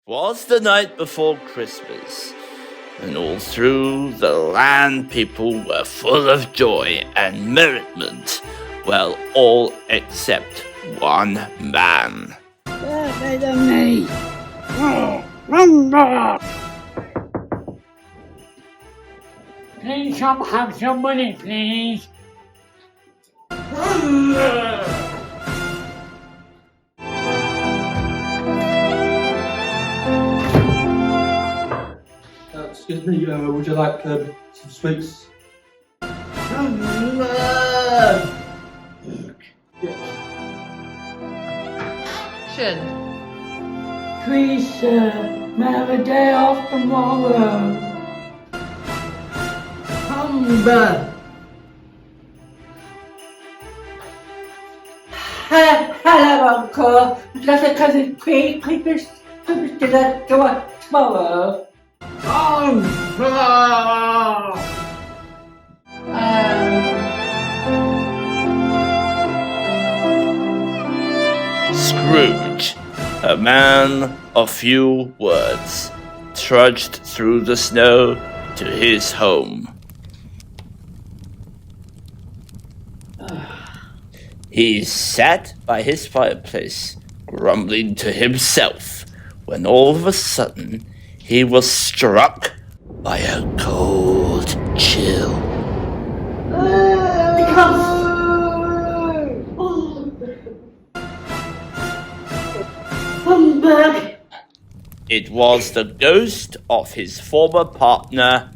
'Twas the night before Christmas, and all through the land people were full of joy and merriment. Well, all except one man. Better me. Remember. Please have some money, please. Excuse me, would you like some sweets? Action. Please, sir, may I have a day off tomorrow? Hunger. Hello, Uncle. Would you like a cousin Pete? Please do that tomorrow. Scrooge, a man of few words, trudged through the snow to his home. He sat by his fireplace, grumbling to himself, when all of a sudden he was struck by a cold chill. Humbug! It was the ghost of his former partner.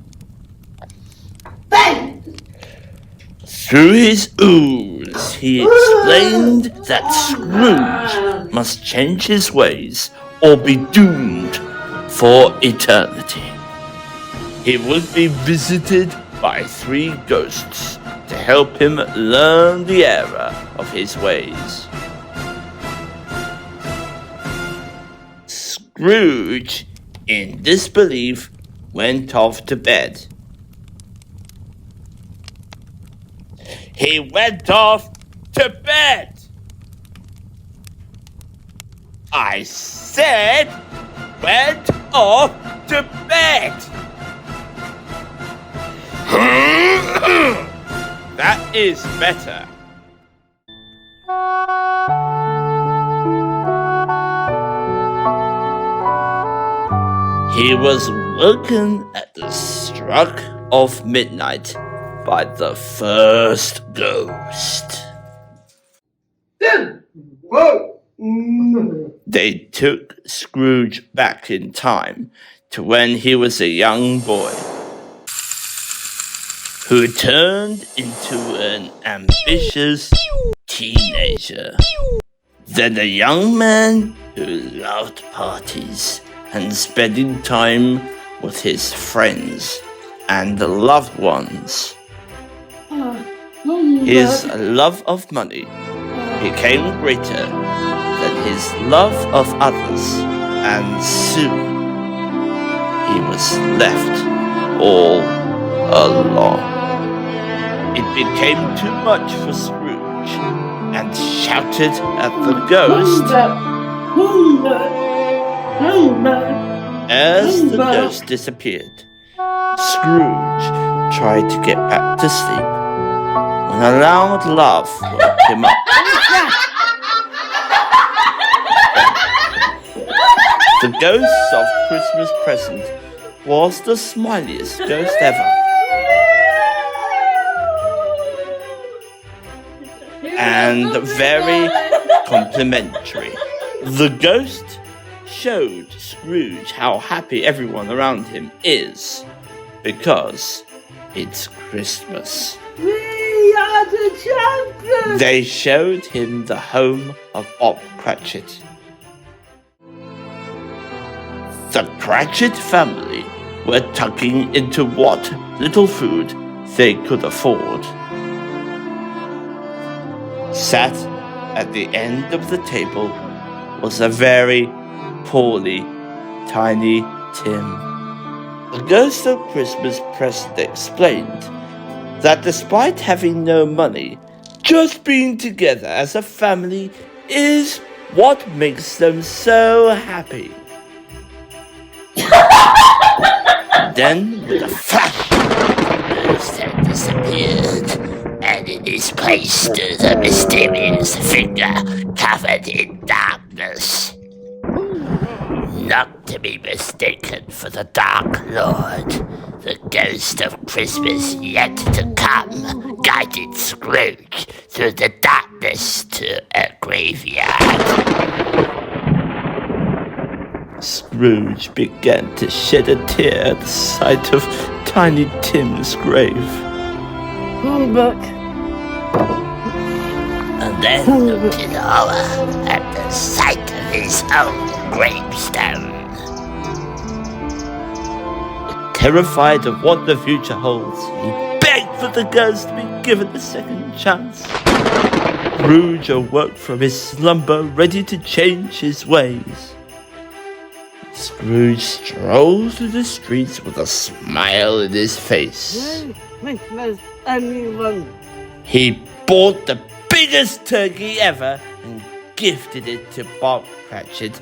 Bang! Through his ooze, he explained that Scrooge must change his ways or be doomed for eternity. He would be visited by 3 ghosts to help him learn the error of his ways. Scrooge, in disbelief, went off to bed. He went off to bed! I said, went off to bed! That is better. He was woken at the stroke of midnight by the first ghost. They took Scrooge back in time to when he was a young boy, who turned into an ambitious teenager, then a young man who loved parties and spending time with his friends and loved ones. His love of money became greater than his love of others, and soon he was left all alone. It became too much for Scrooge, and shouted at the ghost. As the ghost disappeared, Scrooge tried to get back to sleep when a loud laugh woke him up. The ghost of Christmas present was the smiliest ghost ever, and very complimentary. The ghost showed Scrooge how happy everyone around him is, because it's Christmas. We are the champions! They showed him the home of Bob Cratchit. The Cratchit family were tucking into what little food they could afford. Sat at the end of the table was a very poorly Tiny Tim. The ghost of Christmas present explained that despite having no money, just being together as a family is what makes them so happy. Then, with a flash, The monster disappeared, and in its place stood a mysterious figure covered in darkness. Not to be mistaken for the Dark Lord, the ghost of Christmas yet to come guided Scrooge through the darkness to a graveyard. Scrooge began to shed a tear at the sight of Tiny Tim's grave. Humbug. And then looked in horror at the sight of his own gravestone. Terrified of what the future holds, he begged for the ghost to be given a second chance. Scrooge awoke from his slumber, ready to change his ways. Scrooge strolled through the streets with a smile in his face. Christmas, anyone. He bought the biggest turkey ever and gifted it to Bob Cratchit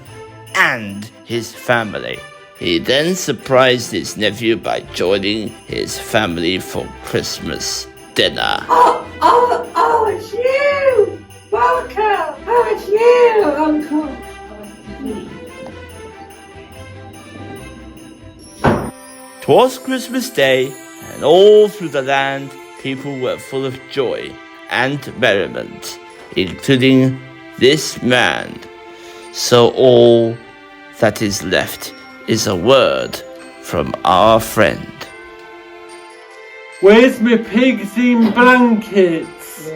and his family. He then surprised his nephew by joining his family for Christmas dinner. Oh, it's you! Welcome! Oh, it's you, Uncle! Twas Christmas Day, and all through the land people were full of joy and merriment, including this man. So all that is left is a word from our friend. Where's my pigs in blankets?